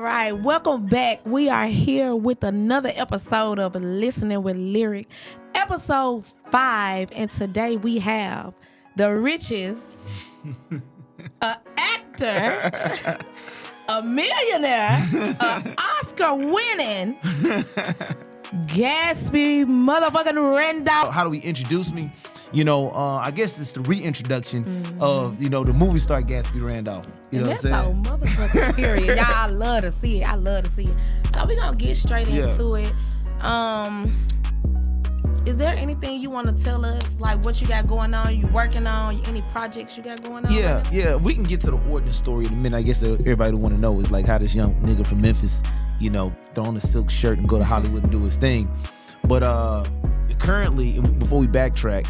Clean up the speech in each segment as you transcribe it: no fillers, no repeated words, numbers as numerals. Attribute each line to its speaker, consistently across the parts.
Speaker 1: All right, welcome back. We are here with another episode of Listening with Lyric, episode 5, and today we have the richest, an actor, a millionaire, an Oscar-winning Gatsby motherfucking Randolph.
Speaker 2: How do we introduce me? I guess it's the reintroduction of, the movie star Gatsby Randolph. You know what I'm saying?
Speaker 1: So motherfucking period. Y'all, I love to see it. So we're going to get straight into it. Is there anything you want to tell us? Like what you got going on, you working on, any projects you got going on?
Speaker 2: Yeah. We can get to the origin story in a minute. I guess everybody want to know is like how this young nigga from Memphis, throw on a silk shirt and go to Hollywood and do his thing. But currently, before we backtrack,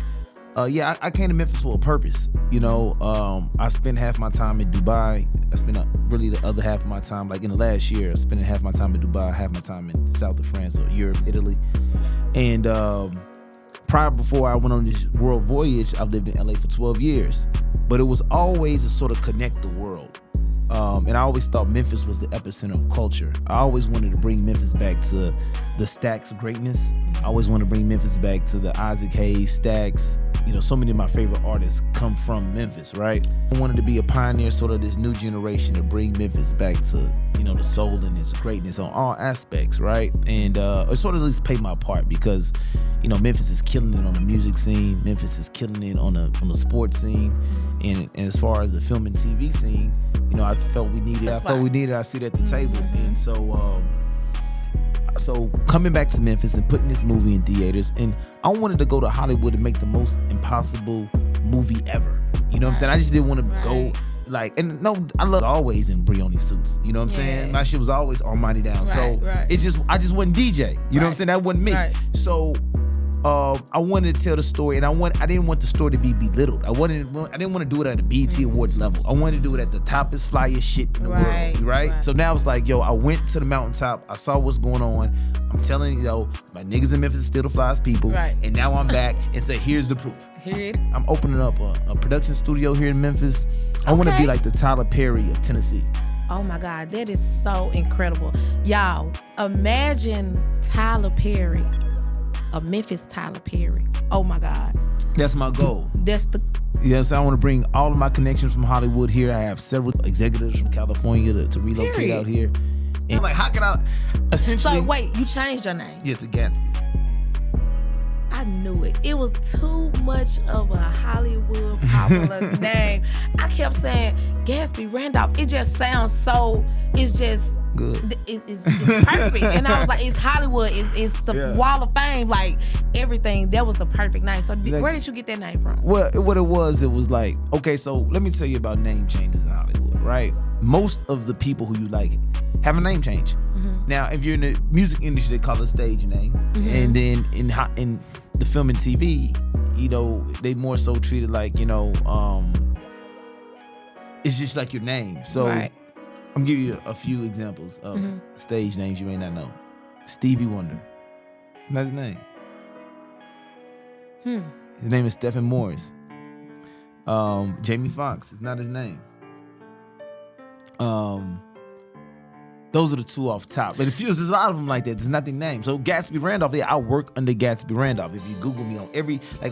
Speaker 2: I came to Memphis for a purpose. I spent half my time in Dubai. I spent really the other half of my time, like in the last year, I spent half my time in Dubai, half my time in south of France or Europe, Italy. And before I went on this world voyage, I lived in LA for 12 years. But it was always to sort of connect the world. And I always thought Memphis was the epicenter of culture. I always wanted to bring Memphis back to the Stax greatness. I always wanted to bring Memphis back to the Isaac Hayes, Stax. So many of my favorite artists come from Memphis, right? I wanted to be a pioneer, sort of this new generation, to bring Memphis back to, the soul and its greatness on all aspects, right? And sort of at least play my part because, Memphis is killing it on the music scene. Memphis is killing it on the sports scene. And as far as the film and TV scene, I felt we needed our seat at the table. And so coming back to Memphis and putting this movie in theaters, and I wanted to go to Hollywood and make the most impossible movie ever. You know what I'm saying? I just didn't want to go I love always in Brioni suits. You know what I'm saying? My shit was always Armani down. I just wasn't DJ. You know what I'm saying? That wasn't me. So I wanted to tell the story, and I didn't want the story to be belittled. I didn't want to do it at the BET Awards level. I wanted to do it at the toppest, flyest shit in the world, right? So now it's like, I went to the mountaintop. I saw what's going on. I'm telling you, my niggas in Memphis still the flyest people. And now I'm back and say, here's the proof. I'm opening up a production studio here in Memphis. I want to be like the Tyler Perry of Tennessee.
Speaker 1: Oh my God, that is so incredible. Y'all, imagine Tyler Perry. A Memphis Tyler Perry. Oh my God.
Speaker 2: That's my goal.
Speaker 1: Yes,
Speaker 2: I want to bring all of my connections from Hollywood here. I have several executives from California to relocate out here. And how can I essentially...
Speaker 1: So wait, you changed your name?
Speaker 2: Yeah, to Gatsby.
Speaker 1: I knew it. It was too much of a Hollywood popular name. I kept saying Gatsby Randolph. It just sounds so... It's just...
Speaker 2: good.
Speaker 1: It's perfect. And I was like, it's Hollywood. It's the Wall of Fame. Like, everything. That was the perfect name. So where did you get that name from?
Speaker 2: Well, what it was like, okay, so let me tell you about name changes in Hollywood, right? Most of the people who you like have a name change. Now, if you're in the music industry, they call it a stage name. And then in the film and TV, they more so treat it like, it's just like your name. So I'm giving you a few examples of stage names you may not know. Stevie Wonder. That's his name. His name is Stephen Morris. Jamie Foxx is not his name. Those are the two off top. But there's a lot of them like that. There's nothing named. So Gatsby Randolph, I work under Gatsby Randolph. If you Google me on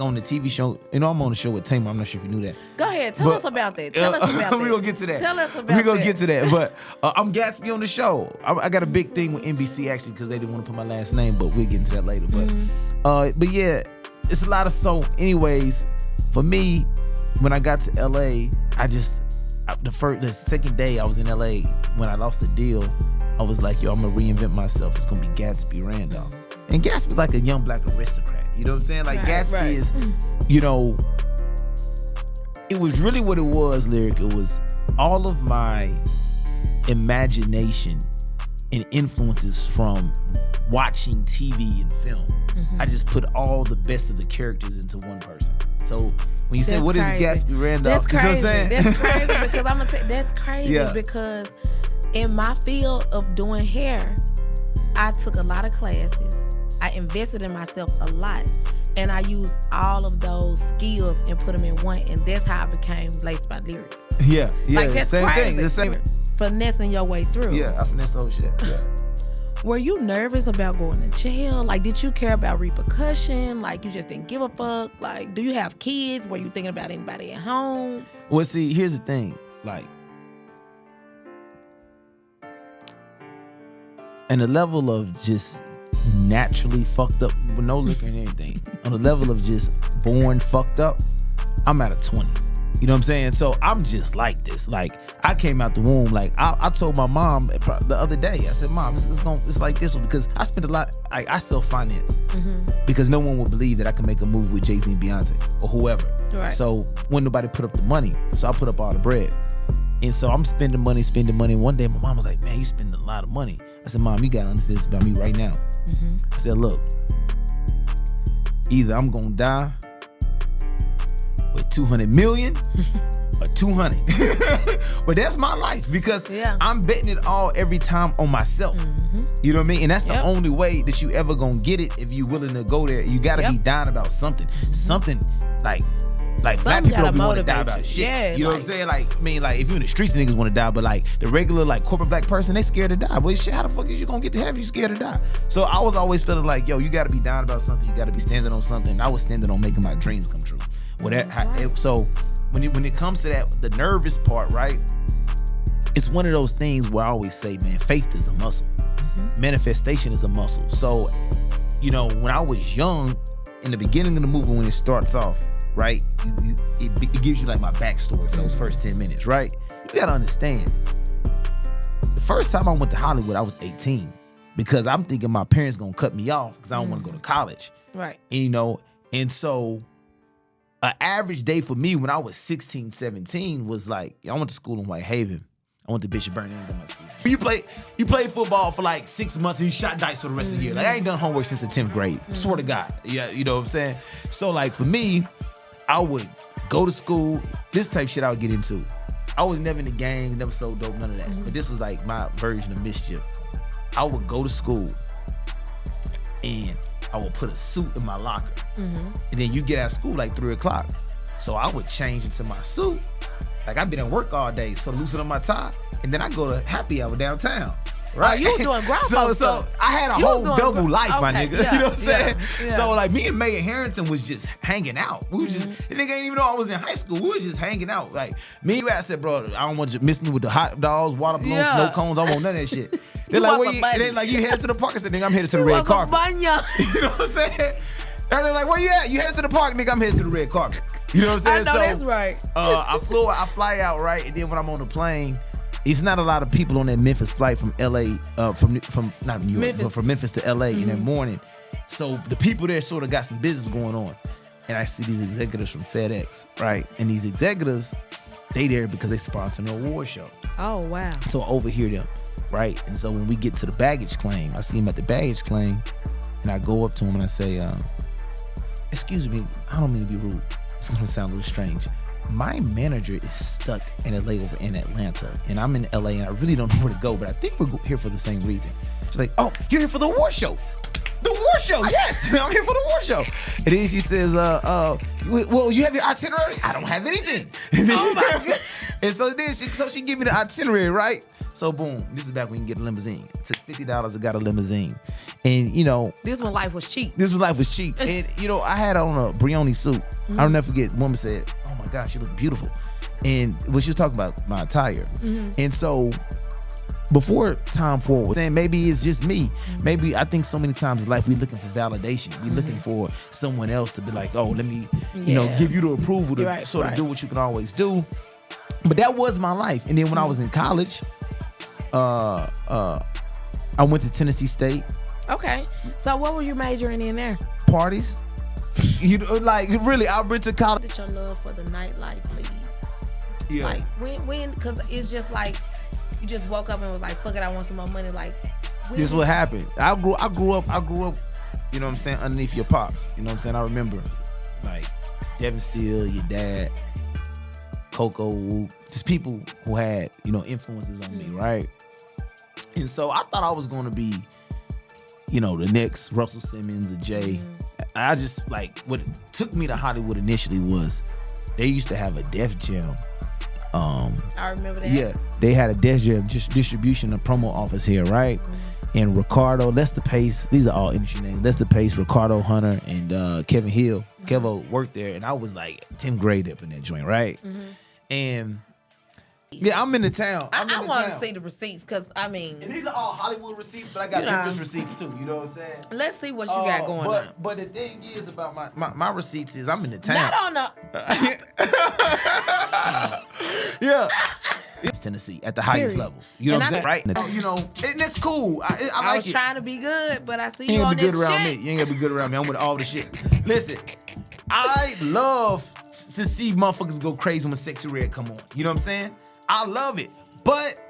Speaker 2: on the TV show, I'm on the show with Tamer. I'm not sure if you knew that.
Speaker 1: Go ahead. Tell us about that. We're
Speaker 2: going to get to that.
Speaker 1: Tell us about that.
Speaker 2: We're going to get to that. But I'm Gatsby on the show. I got a big thing with NBC, actually, because they didn't want to put my last name, but we'll get into that later. But yeah, it's a lot of... So anyways, for me, when I got to LA, the second day I was in LA, when I lost the deal, I was like, I'm gonna reinvent myself. It's gonna be Gatsby Randolph. And Gatsby's like a young black aristocrat. You know what I'm saying? Like Gatsby is, it was really what it was, Lyric. It was all of my imagination and influences from watching TV and film. I just put all the best of the characters into one person. So when you say, what is Gatsby Randolph?
Speaker 1: That's crazy.
Speaker 2: You know what I'm saying?
Speaker 1: That's crazy because I'm gonna that's crazy because in my field of doing hair, I took a lot of classes. I invested in myself a lot. And I used all of those skills and put them in one. And that's how I became Laced by Lyric.
Speaker 2: Yeah.
Speaker 1: Like, that's
Speaker 2: same
Speaker 1: crazy.
Speaker 2: thing. The same.
Speaker 1: finessing your way through.
Speaker 2: Yeah, I finessed the whole shit. Yeah.
Speaker 1: Were you nervous about going to jail? Like, did you care about repercussion? Like, you just didn't give a fuck? Like, do you have kids? Were you thinking about anybody at home?
Speaker 2: Well, see, here's the thing. Like, and the level of just naturally fucked up with no liquor and anything, on the level of just born fucked up, I'm at a 20. You know what I'm saying? So I'm just like this. Like, I came out the womb. Like, I told my mom the other day, I said, Mom, it's like this one, because I spent a lot, I still finance, because no one would believe that I could make a movie with Jay-Z and Beyonce or whoever.
Speaker 1: Right.
Speaker 2: So when nobody put up the money, so I put up all the bread. And so I'm spending money. One day my mom was like, man, you spending a lot of money. I said, Mom, you gotta understand this about me right now. I said, look, either I'm gonna die with 200 million or 200. But that's my life, because I'm betting it all every time on myself. You know what I mean? And that's the only way that you ever gonna get it. If you willing to go there, you gotta be down about something. Something like black people don't want to die about shit.
Speaker 1: Yeah,
Speaker 2: you know what I'm saying? Like, I mean, like, if you in the streets, niggas want to die, but like the regular, like, corporate black person, they scared to die. Well, shit, how the fuck is you gonna get to heaven? You scared to die. So I was always feeling like, yo, you gotta be down about something. You gotta be standing on something. And I was standing on making my dreams come true. So when it comes to that, the nervous part, right? It's one of those things where I always say, man, faith is a muscle. Manifestation is a muscle. So, you know, when I was young, in the beginning of the movie, when it starts off, right, it gives you like my backstory for those first 10 minutes, right? You gotta understand, the first time I went to Hollywood, I was 18, because I'm thinking my parents gonna cut me off because I don't want to go to college.
Speaker 1: Right.
Speaker 2: And, you know, and so an average day for me when I was 16, 17 was like, I went to school in Whitehaven. I went to Bishop Burnett in my school. You played football for like 6 months and you shot dice for the rest of the year. Like, I ain't done homework since the 10th grade. Swear to God. Yeah, you know what I'm saying? So like for me, I would go to school. This type of shit I would get into. I was never in the gangs, never sold dope, none of that. But this was like my version of mischief. I would go to school and I would put a suit in my locker. And then you get out of school like 3 o'clock. So I would change into my suit. Like, I've been at work all day, so loosen up my tie. And then I go to happy hour downtown. Right?
Speaker 1: Oh, you were doing ground
Speaker 2: so I had a whole double life, my nigga.
Speaker 1: Yeah,
Speaker 2: you know what I'm saying?
Speaker 1: Yeah.
Speaker 2: So like me and Megan Harrington was just hanging out. We were just, the nigga ain't even know I was in high school. We was just hanging out. Like me and I said, bro, I don't want you to miss me with the hot dogs, water balloons, snow cones. I want none of that shit. They're like, where you? And they like, you headed to the park? I said, nigga, I'm headed to the red carpet. You know what I'm saying? And they're like, where you at? You headed to the park, nigga? I'm headed to the red carpet. You know what I'm saying?
Speaker 1: I know that's right.
Speaker 2: I fly out, right? And then when I'm on the plane, it's not a lot of people on that Memphis flight from LA, from not New York,
Speaker 1: Memphis.
Speaker 2: but from Memphis to LA in that morning. So the people there sort of got some business going on. And I see these executives from FedEx, right? And these executives, they there because they sponsor an award show.
Speaker 1: Oh, wow.
Speaker 2: So I overhear them, right? And so when we get to the baggage claim, I see him at the baggage claim, and I go up to him and I say, excuse me, I don't mean to be rude. It's gonna sound a little strange. My manager is stuck in a layover in Atlanta, and I'm in LA, and I really don't know where to go, but I think we're here for the same reason. She's like, oh, you're here for the award show. The award show, yes, I'm here for the award show. And then she says, well, you have your itinerary? I don't have anything. Oh my God. And so then she gave me the itinerary, right? So boom, this is back when you get a limousine. It took $50, I got a limousine. And you know,
Speaker 1: this when life was cheap.
Speaker 2: And you know, I had on a Brioni suit. I'll never forget, woman said, oh my gosh, you look beautiful. And when she was talking about my attire. And so before time forward, saying maybe it's just me. Maybe I think so many times in life we looking for validation. We looking for someone else to be like, oh, let me, you know, give you the approval to sort of do what you can always do. But that was my life. And then when I was in college, I went to Tennessee State.
Speaker 1: Okay. So what were you majoring in there?
Speaker 2: Parties. You know, like really, I went to college.
Speaker 1: Did your love for the nightlife leave?
Speaker 2: Yeah.
Speaker 1: Like when, because it's just like you just woke up and was like, fuck it, I want some more money. Like,
Speaker 2: this is what happened. I grew up. You know what I'm saying? Underneath your pops. You know what I'm saying? I remember, like Devin Steele, your dad, Coco, just people who had, you know, influences on me, right? And so I thought I was gonna be, you know, the next Russell Simmons or Jay. I just, like, what took me to Hollywood initially was they used to have a Def Jam
Speaker 1: I remember that.
Speaker 2: Yeah, they had a Def Jam distribution and promo office here, right? And Ricardo, Lester Pace, these are all industry names. Lester Pace, Ricardo Hunter, and Kevin Hill. Kevo worked there, and I was like 10th grade up in that joint, right? And yeah, I'm in the town.
Speaker 1: I want to see the receipts because, I mean.
Speaker 2: And these are all Hollywood receipts, but I got Memphis receipts too. You know what I'm saying?
Speaker 1: Let's see what you got going on.
Speaker 2: But the thing is about my receipts is I'm in the town.
Speaker 1: Not on the.
Speaker 2: Yeah. It's Tennessee at the highest level. You know what I'm saying? Right? You know, and it's cool. I like
Speaker 1: I was trying to be good, but I see you
Speaker 2: ain't
Speaker 1: on
Speaker 2: gonna be
Speaker 1: this
Speaker 2: good around
Speaker 1: shit.
Speaker 2: me. You ain't gonna be good around me. I'm with all the shit. Listen, I love to see motherfuckers go crazy when Sexy Red come on. You know what I'm saying? I love it. But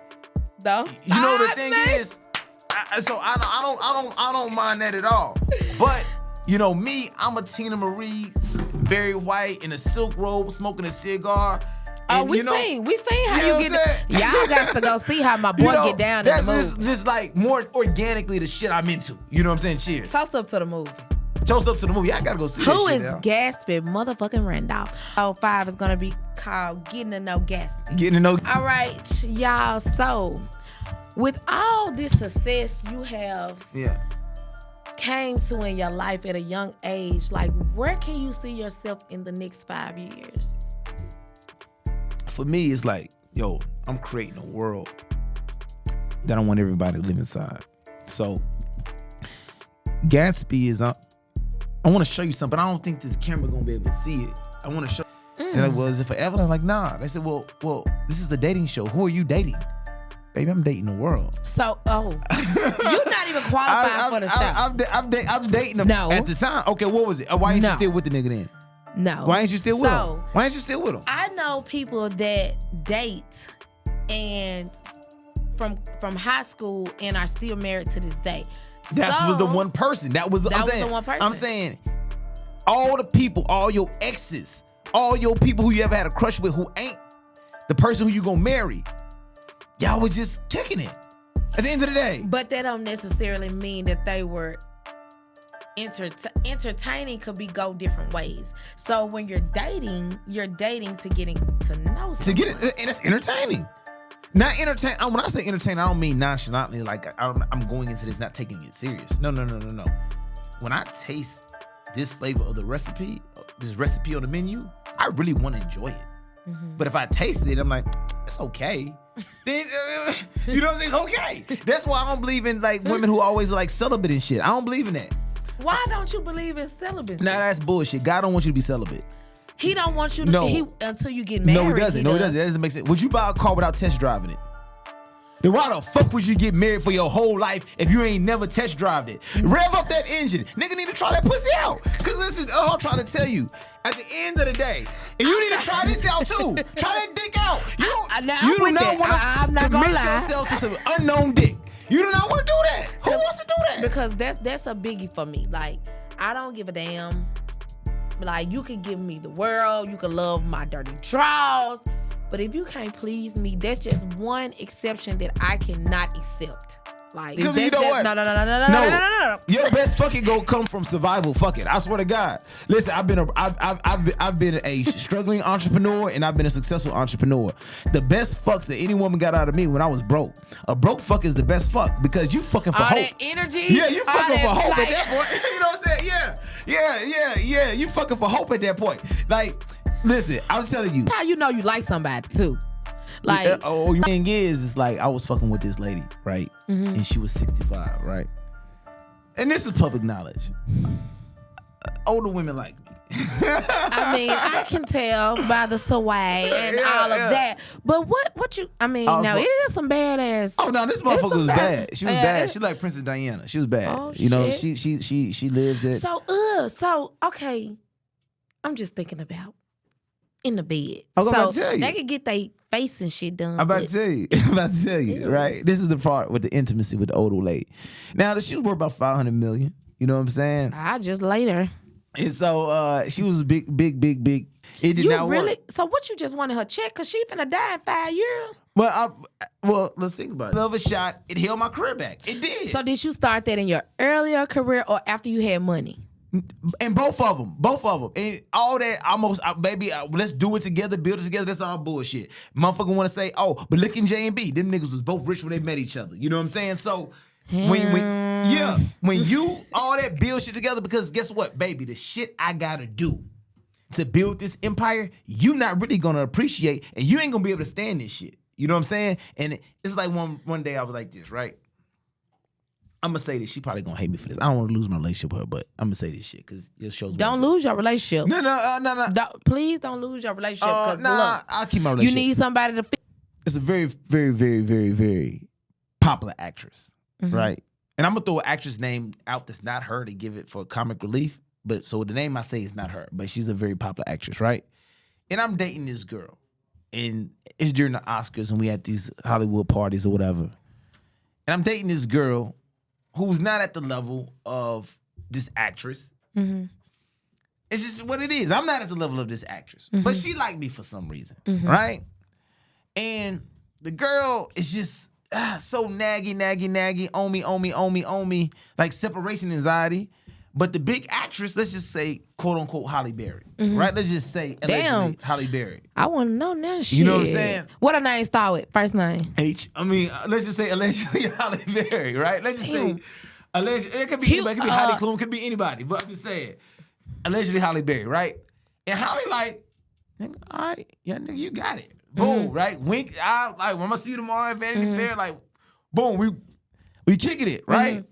Speaker 1: Don't
Speaker 2: you know the
Speaker 1: stop,
Speaker 2: thing
Speaker 1: man.
Speaker 2: is, I don't mind that at all. But you know me, I'm a Tina Marie, Barry White in a silk robe, smoking a cigar.
Speaker 1: Oh,
Speaker 2: And,
Speaker 1: we
Speaker 2: you know,
Speaker 1: seen how you
Speaker 2: know
Speaker 1: get.
Speaker 2: what I'm saying?
Speaker 1: Y'all got to go see how my boy get down in the
Speaker 2: that's
Speaker 1: movie.
Speaker 2: just like more organically the shit I'm into. You know what I'm saying? Cheers.
Speaker 1: Toast up to the movie.
Speaker 2: Toast up to the movie. I gotta go see
Speaker 1: Who
Speaker 2: that
Speaker 1: is
Speaker 2: shit now.
Speaker 1: Gatsby motherfucking Randolph? 05 is gonna be called Getting to Know Gatsby.
Speaker 2: Getting to know.
Speaker 1: All right, y'all. So, with all this success you have came to in your life at a young age, like where can you see yourself in the next 5 years?
Speaker 2: For me, it's like, yo, I'm creating a world that I want everybody to live inside. So, Gatsby is I want to show you something, but I don't think this camera gonna be able to see it. I want to show. And like, well, is it forever? I'm like, nah. They said, well, this is a dating show. Who are you dating? Baby, I'm dating the world.
Speaker 1: So, you're not even qualified for the show.
Speaker 2: I'm dating them at the time. Okay, what was it? Why ain't you still with the nigga then?
Speaker 1: No.
Speaker 2: Why ain't you still with him? Why ain't you still with him?
Speaker 1: I know people that date and from high school and are still married to this day.
Speaker 2: That was the one person. That was the one person. I'm saying all the people, all your exes, all your people who you ever had a crush with who ain't the person who you gonna marry, y'all was just kicking it at the end of the day.
Speaker 1: But that don't necessarily mean that they were entertaining. Could go different ways. So when you're dating to getting to know someone.
Speaker 2: To get it, and it's entertaining. Not entertain. When I say entertain, I don't mean nonchalantly like I'm going into this not taking it serious. No. When I taste this flavor of the recipe, this recipe on the menu, I really want to enjoy it. But if I taste it, I'm like, it's okay. Then you know what I'm saying? It's okay. That's why I don't believe in like women who always like celibate and shit. I don't believe in that.
Speaker 1: Why don't you believe in celibacy?
Speaker 2: Nah, that's bullshit. God don't want you to be celibate.
Speaker 1: He don't want you to until you get married.
Speaker 2: No, he doesn't. That doesn't make sense. Would you buy a car without test driving it? Then why the fuck would you get married for your whole life if you ain't never test drived it? Rev up that engine. Nigga need to try that pussy out. Cause this is all I'm trying to tell you. At the end of the day, and you need to try this out too. Try that dick out. You do not want to commit yourself to some unknown dick. You do not want to do that. Who wants to do that?
Speaker 1: Because that's a biggie for me. Like, I don't give a damn. Like, you can give me the world, you can love my dirty draws, but if you can't please me, that's just one exception that I cannot accept. Like, that's
Speaker 2: you know
Speaker 1: just
Speaker 2: what?
Speaker 1: No.
Speaker 2: Your best fucking go come from survival. Fuck it. I swear to God. Listen, I've been a struggling entrepreneur and I've been a successful entrepreneur. The best fucks that any woman got out of me when I was broke. A broke fuck is the best fuck because you fucking for
Speaker 1: all
Speaker 2: hope.
Speaker 1: That energy.
Speaker 2: Yeah, you fucking for hope
Speaker 1: like,
Speaker 2: at that point. You know what I'm saying? Yeah. You fucking for hope at that point. Like, listen, I'm telling you.
Speaker 1: That's how you know you like somebody too. Like,
Speaker 2: the thing is, it's like I was fucking with this lady, right? And she was 65, right? And this is public knowledge. Older women like me.
Speaker 1: I mean, I can tell by the swag and all of that. But what you? I mean, now it is some badass.
Speaker 2: Oh no, this motherfucker was bad. She was bad. She like Princess Diana. She was bad.
Speaker 1: Oh,
Speaker 2: you know,
Speaker 1: shit.
Speaker 2: she lived it.
Speaker 1: So okay. I'm just thinking about in the bed.
Speaker 2: I'm about to tell you.
Speaker 1: They could get their face and shit done.
Speaker 2: I'm about to tell you. Right? This is the part with the intimacy with the older lady. Now, she was worth about $500 million. You know what I'm saying?
Speaker 1: I just later.
Speaker 2: And so she was big. It did
Speaker 1: you
Speaker 2: not
Speaker 1: really?
Speaker 2: work.
Speaker 1: So what you just wanted her check? Cause she finna die in 5 years.
Speaker 2: Well, let's think about it. Another shot, it held my career back. It did.
Speaker 1: So did you start that in your earlier career or after you had money?
Speaker 2: And both of them. And all that almost, baby, let's do it together, build it together. That's all bullshit. Motherfucker want to say, oh, but look in J&B. Them niggas was both rich when they met each other. You know what I'm saying? So, when you all that build shit together, because guess what, baby? The shit I gotta do to build this empire, you not really gonna appreciate, and you ain't gonna be able to stand this shit. You know what I'm saying? And it's like one day I was like this, right? I'm gonna say this. She probably gonna hate me for this. I don't want to lose my relationship with her, but I'm gonna say this shit because it shows.
Speaker 1: Don't lose your relationship.
Speaker 2: No.
Speaker 1: Please don't lose your relationship. Cause look,
Speaker 2: I'll keep my relationship.
Speaker 1: You need somebody to.
Speaker 2: It's a very, very, very, very, very popular actress, right? And I'm gonna throw an actress name out that's not her to give it for comic relief. But so the name I say is not her, but she's a very popular actress, right? And I'm dating this girl, and it's during the Oscars, and we at these Hollywood parties or whatever. And I'm dating this girl who's not at the level of this actress. Mm-hmm. It's just what it is. I'm not at the level of this actress. Mm-hmm. But she liked me for some reason, right? And the girl is just so naggy, on me, like separation anxiety. But the big actress, let's just say, quote unquote, Halle Berry, right? Let's just say, allegedly, Halle Berry.
Speaker 1: I want to know that shit.
Speaker 2: You know what I'm saying?
Speaker 1: What her name start with? First name?
Speaker 2: H. I mean, let's just say allegedly Halle Berry, right? Let's just say, allegedly, it could be anybody, it could be Heidi Klum, it could be anybody, but I'm just saying, allegedly Halle Berry, right? And Halle like, nigga, all right, yeah, nigga, you got it. Boom, right? Wink, I like, when I'm gonna see you tomorrow at Vanity Fair, like, boom, we kicking it, right?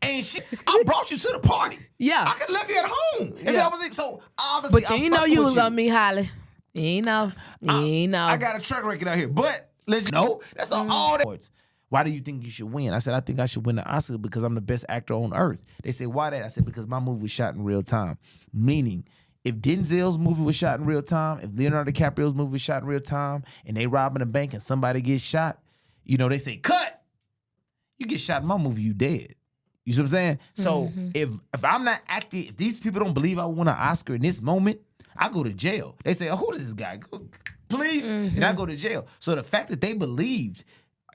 Speaker 2: And shit, I brought you to the party.
Speaker 1: Yeah.
Speaker 2: I could left you at home. And I was so obviously,
Speaker 1: but you know you was gonna meet Holly. You ain't know.
Speaker 2: I got a track record out here. But let's know that's all that. Why do you think you should win? I said, I think I should win the Oscar because I'm the best actor on earth. They say, why that? I said, because my movie was shot in real time. Meaning, if Denzel's movie was shot in real time, if Leonardo DiCaprio's movie was shot in real time, and they robbing a bank and somebody gets shot, you know, they say, cut. You get shot in my movie, you dead. You see what I'm saying? So if I'm not acting, if these people don't believe I won an Oscar in this moment, I go to jail. They say, oh, who is this guy? Please. And I go to jail. So the fact that they believed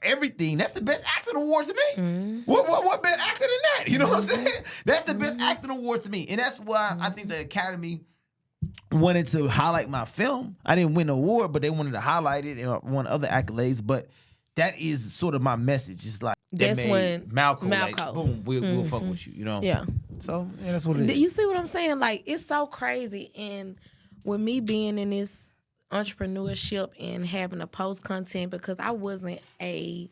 Speaker 2: everything, that's the best acting award to me. What better actor than that? You know what I'm saying? That's the best acting award to me. And that's why I think the Academy wanted to highlight my film. I didn't win the award, but they wanted to highlight it and won other accolades. But that is sort of my message. It's like,
Speaker 1: that's when
Speaker 2: Malcolm. Like, boom, we'll fuck with you, you know?
Speaker 1: Yeah.
Speaker 2: So, yeah, that's what it is.
Speaker 1: You see what I'm saying? Like, it's so crazy. And with me being in this entrepreneurship and having to post content, because I wasn't a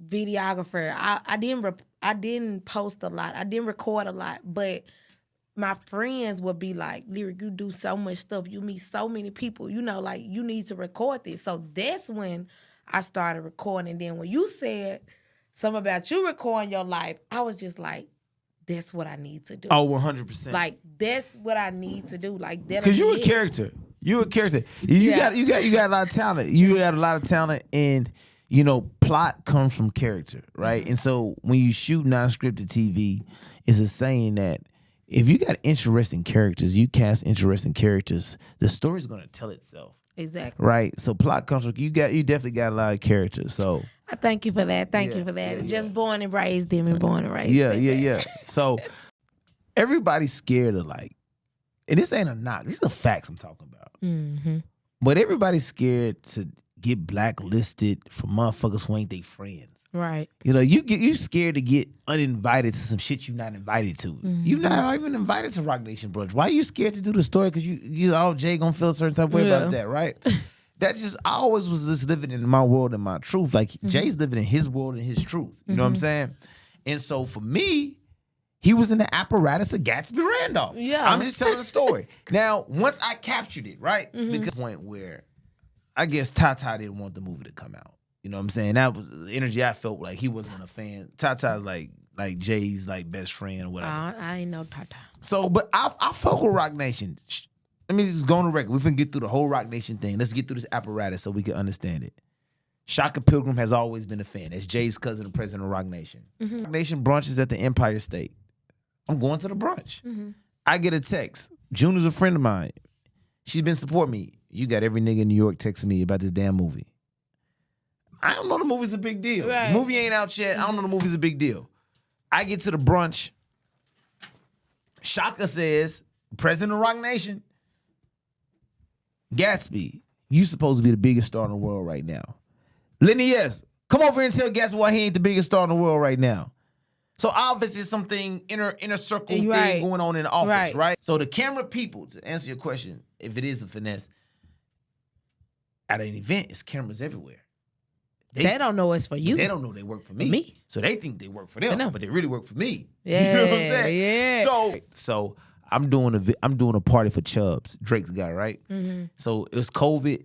Speaker 1: videographer. I didn't post a lot. I didn't record a lot. But my friends would be like, Lyric, you do so much stuff. You meet so many people. You know, like, you need to record this. So that's when I started recording. And then when you said something about you recording your life, I was just like, that's what I need to do.
Speaker 2: Oh, 100%.
Speaker 1: Like, that's what I need to do. Like, that.
Speaker 2: Because you a character. You a character. You got a lot of talent. You got a lot of talent, and you know, plot comes from character, right? And so when you shoot non-scripted TV, it's a saying that if you got interesting characters, you cast interesting characters, the story's gonna tell itself.
Speaker 1: Exactly.
Speaker 2: Right. So plot comes from you definitely got a lot of characters. So
Speaker 1: I thank you for that. Thank you for that. Just born and raised them and born and raised.
Speaker 2: Yeah. So everybody's scared of, like, and this ain't a knock. These are facts I'm talking about. But everybody's scared to get blacklisted for motherfuckers who ain't they friends.
Speaker 1: Right.
Speaker 2: You know, you scared to get uninvited to some shit you're not invited to. You're not even invited to Rock Nation brunch. Why are you scared to do the story? Because Jay gonna feel a certain type of way about that, right? That's just, I always was just living in my world and my truth. Like, Jay's living in his world and his truth. You know what I'm saying? And so for me, he was in the apparatus of Gatsby Randolph.
Speaker 1: Yeah.
Speaker 2: I'm just telling the story. Now, once I captured it, right? Because the point where I guess Tata didn't want the movie to come out. You know what I'm saying? That was the energy I felt. Like, he wasn't a fan. Tata's like Jay's like best friend or whatever.
Speaker 1: I ain't know Tata.
Speaker 2: So, but I fuck with Rock Nation. Let me just go on the record. We finna get through the whole Rock Nation thing. Let's get through this apparatus so we can understand it. Shaka Pilgrim has always been a fan. That's Jay's cousin, the president of Rock Nation. Rock Nation brunch is at the Empire State. I'm going to the brunch. I get a text. June is a friend of mine. She's been supporting me. You got every nigga in New York texting me about this damn movie. I don't know the movie's a big deal. Right. The movie ain't out yet. I don't know the movie's a big deal. I get to the brunch. Shaka says, President of Rock Nation, Gatsby, you supposed to be the biggest star in the world right now. Lenny, yes, come over and tell Gatsby why he ain't the biggest star in the world right now. So obviously something inner circle thing going on in the office, right? So the camera people, to answer your question, if it is a finesse, at an event, it's cameras everywhere.
Speaker 1: They don't know it's for you.
Speaker 2: They don't know they work for me. So they think they work for them, but they really work for me.
Speaker 1: Yeah,
Speaker 2: you know what I'm saying?
Speaker 1: Yeah.
Speaker 2: So I'm doing a party for Chubbs, Drake's guy, right?
Speaker 1: Mm-hmm.
Speaker 2: So it was COVID,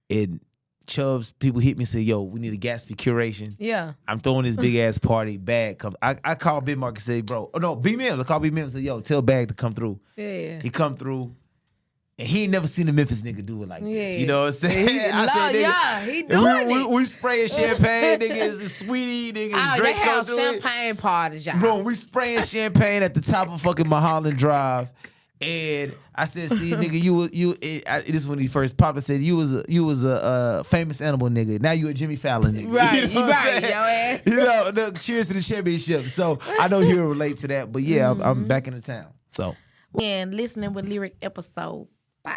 Speaker 2: and Chubbs people hit me and say, "Yo, we need a Gatsby curation."
Speaker 1: Yeah.
Speaker 2: I'm throwing this big ass party. Bag comes. I called Big Mark and say, "Bro, oh no, B Mims." I called B Mims and said, "Yo, tell Bag to come through."
Speaker 1: Yeah.
Speaker 2: He come through. And he ain't never seen a Memphis nigga do it like this. You know what I'm saying?
Speaker 1: He doing it.
Speaker 2: We spraying champagne, niggas, Sweetie, niggas, Drake.
Speaker 1: They have champagne parties, y'all.
Speaker 2: Bro, we spraying champagne at the top of fucking Mulholland Drive. And I said, see, nigga, this is when he first popped. I said, you was a famous animal nigga. Now you a Jimmy Fallon nigga.
Speaker 1: Right,
Speaker 2: you know
Speaker 1: right, yo ass.
Speaker 2: You know, cheers to the championship. So I know he'll relate to that. But yeah, I'm back in the town. So.
Speaker 1: And listening with Lyric episode 5.